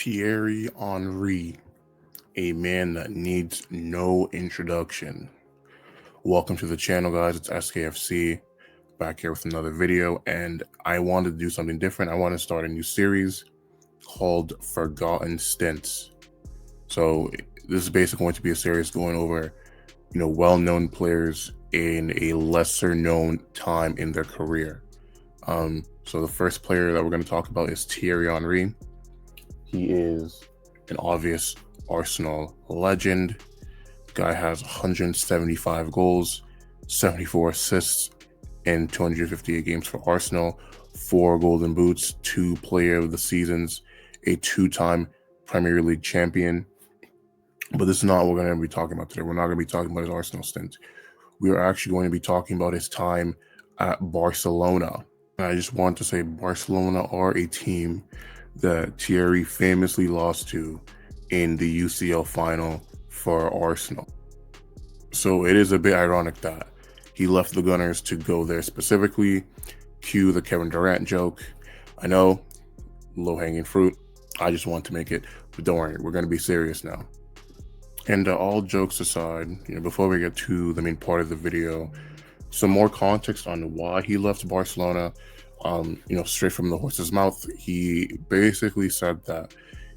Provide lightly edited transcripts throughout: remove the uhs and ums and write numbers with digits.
Thierry Henry, a man that needs no introduction. Welcome to the channel, guys. It's SKFC back here with another video, and I wanted to do something different. I want to start a new series called Forgotten Stints. So this is basically going to be a series going over, well-known players in a lesser-known time in their career. So the first player that we're going to talk about is Thierry Henry. He is an obvious Arsenal legend. Guy has 175 goals, 74 assists in 258 games for Arsenal, 4 golden boots, 2 player of the seasons, a 2-time Premier League champion. But this is not what we're going to be talking about today. We're not going to be talking about his Arsenal stint. We are actually going to be talking about his time at Barcelona. And I just want to say Barcelona are a team that Thierry famously lost to in the UCL final for Arsenal. So it is a bit ironic that he left the Gunners to go there specifically. Cue the Kevin Durant joke. I know, low-hanging fruit. I just want to make it, but don't worry, we're going to be serious now. And all jokes aside, before we get to the main part of the video, some more context on why he left Barcelona. Straight from the horse's mouth, he basically said that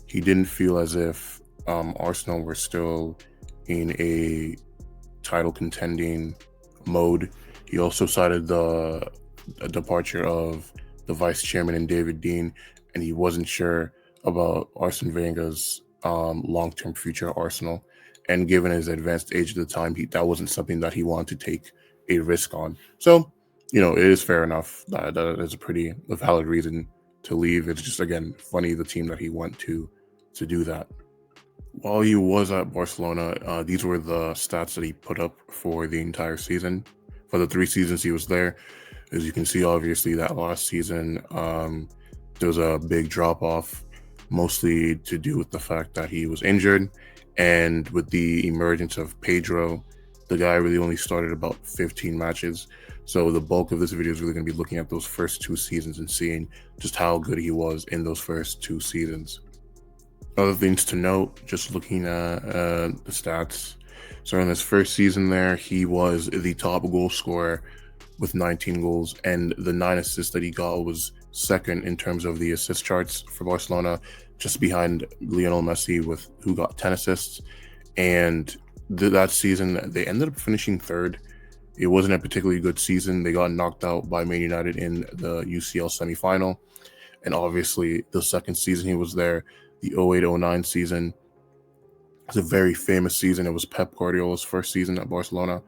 he didn't feel as if Arsenal were still in a title contending mode. He also cited the departure of the vice chairman and David Dean, and he wasn't sure about Arsene Wenger's long-term future at Arsenal. And given his advanced age at the time, that wasn't something that he wanted to take a risk on. So, it is fair enough. That is a valid reason to leave. It's just, again, funny the team that he went to do that. While he was at Barcelona, these were the stats that he put up for the entire season. For the 3 seasons he was there, as you can see, obviously that last season, there was a big drop-off, mostly to do with the fact that he was injured. And with the emergence of Pedro, the guy really only started about 15 matches. So the bulk of this video is really going to be looking at those first 2 seasons and seeing just how good he was in those first 2 seasons. Other things to note, just looking at the stats. So in his first season there, he was the top goal scorer with 19 goals, and the 9 assists that he got was second in terms of the assist charts for Barcelona, just behind Lionel Messi, who got 10 assists. And that season, they ended up finishing 3rd. It wasn't a particularly good season. They got knocked out by Man United in the UCL semifinal. And obviously, the second season he was there, the 08-09 season, it's a very famous season. It was Pep Guardiola's first season at Barcelona.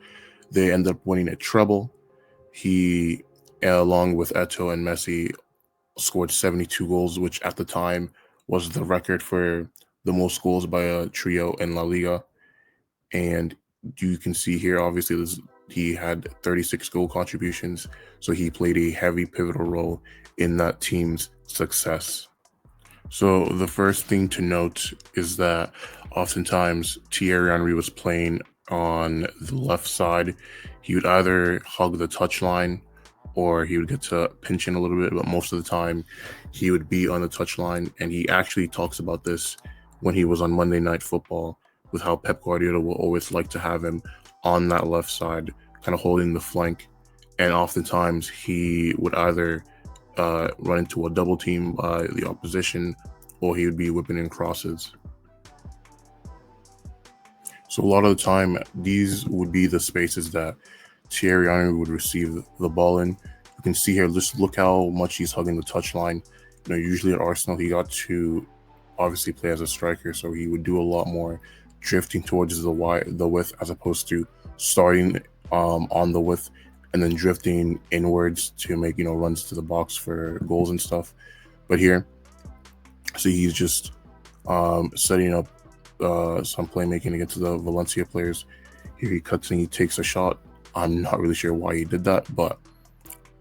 They ended up winning a treble. He, along with Eto'o and Messi, scored 72 goals, which at the time was the record for the most goals by a trio in La Liga. And you can see here, obviously, he had 36 goal contributions, so he played a heavy pivotal role in that team's success. So the first thing to note is that oftentimes Thierry Henry was playing on the left side. He would either hug the touchline or he would get to pinch in a little bit, but most of the time he would be on the touchline. And he actually talks about this when he was on Monday Night Football, with how Pep Guardiola will always like to have him on that left side, kind of holding the flank. And oftentimes he would either run into a double team by the opposition, or he would be whipping in crosses. So a lot of the time, these would be the spaces that Thierry Henry would receive the ball in. You can see here, just look how much he's hugging the touchline. Usually at Arsenal, he got to obviously play as a striker, so he would do a lot more drifting towards the width, as opposed to starting on the width and then drifting inwards to make runs to the box for goals and stuff. But here, so he's just setting up some playmaking against the Valencia players. Here he cuts and he takes a shot. I'm not really sure why he did that, but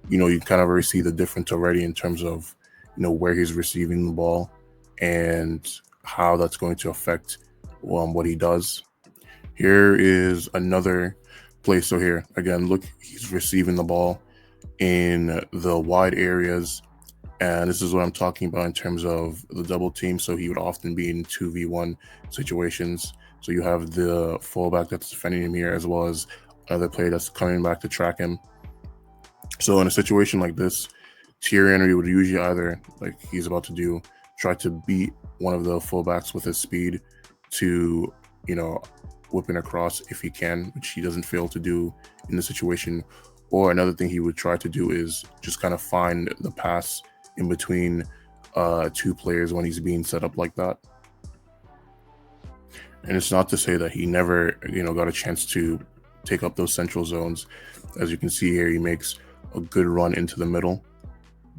you kind of already see the difference already in terms of where he's receiving the ball and how that's going to affect what he does. Here is another place. So here again, look, he's receiving the ball in the wide areas, And this is what I'm talking about in terms of the double team. So he would often be in 2v1 situations. So you have the fullback that's defending him here, as well as another player that's coming back to track him. So in a situation like this, Thierry Henry would usually either, like he's about to do, try to beat one of the fullbacks with his speed to, whipping across if he can, which he doesn't fail to do in the situation. Or another thing he would try to do is just kind of find the pass in between two players when he's being set up like that. And it's not to say that he never, got a chance to take up those central zones. As you can see here, he makes a good run into the middle,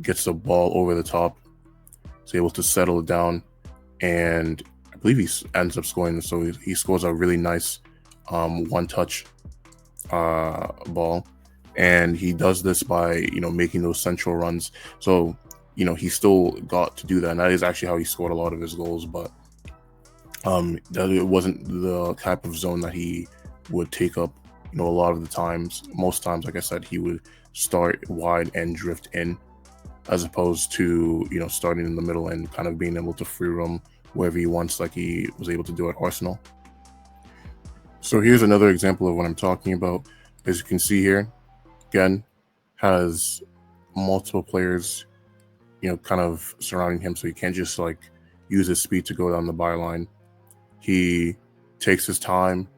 gets the ball over the top, is able to settle it down, and I believe he ends up scoring. So he scores a really nice one-touch ball, and he does this by making those central runs. So he still got to do that, and that is actually how he scored a lot of his goals. But that it wasn't the type of zone that he would take up. A lot of the times, most times, like I said, he would start wide and drift in, as opposed to starting in the middle and kind of being able to free roam wherever he wants, like he was able to do at Arsenal. So here's another example of what I'm talking about. As you can see here, again, has multiple players, kind of surrounding him, so he can't just like use his speed to go down the byline. He takes his time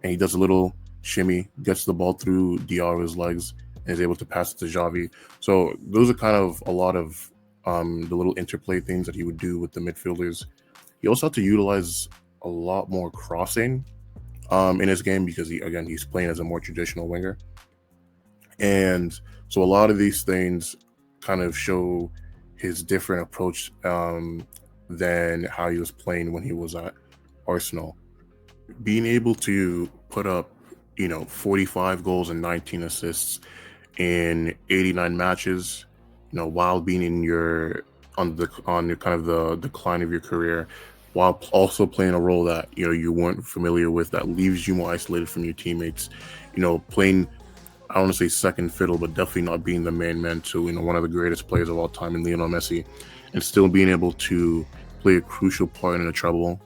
and he does a little shimmy, gets the ball through Diarra's legs, and is able to pass it to Xavi. So those are kind of a lot of the little interplay things that he would do with the midfielders. He also had to utilize a lot more crossing in his game because he's playing as a more traditional winger. And so a lot of these things kind of show his different approach than how he was playing when he was at Arsenal. Being able to put up 45 goals and 19 assists in 89 matches, while being in on your kind of the decline of your career, while also playing a role that you weren't familiar with, that leaves you more isolated from your teammates, playing, I don't want to say second fiddle, but definitely not being the main man to one of the greatest players of all time in Lionel Messi, and still being able to play a crucial part in a treble.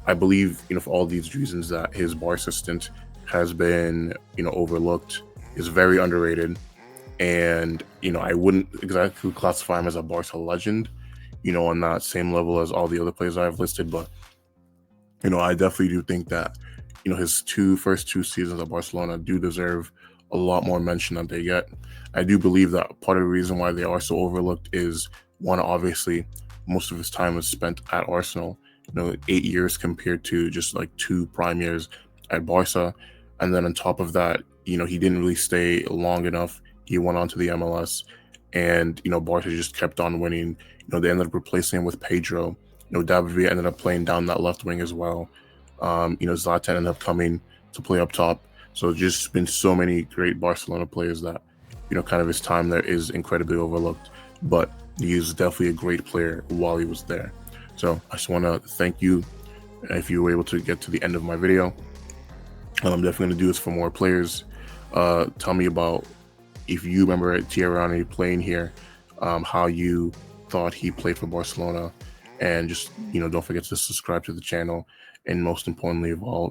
I believe, for all these reasons, that his Barca stint has been, overlooked, is very underrated. And, I wouldn't exactly classify him as a Barca legend, on that same level as all the other players I've listed. But, I definitely do think that, his first two seasons at Barcelona do deserve a lot more mention than they get. I do believe that part of the reason why they are so overlooked is, one, obviously, most of his time was spent at Arsenal. 8 years compared to just like 2 prime years at Barca. And then on top of that, he didn't really stay long enough. He went on to the MLS, and, Barca just kept on winning. They ended up replacing him with Pedro. David Villa ended up playing down that left wing as well. Zlatan ended up coming to play up top. So just been so many great Barcelona players that, kind of his time there is incredibly overlooked. But he is definitely a great player while he was there. So I just want to thank you if you were able to get to the end of my video. I'm definitely going to do this for more players. Tell me about, if you remember Thierry Henry playing here, how you thought he played for Barcelona. And just, don't forget to subscribe to the channel. And most importantly of all,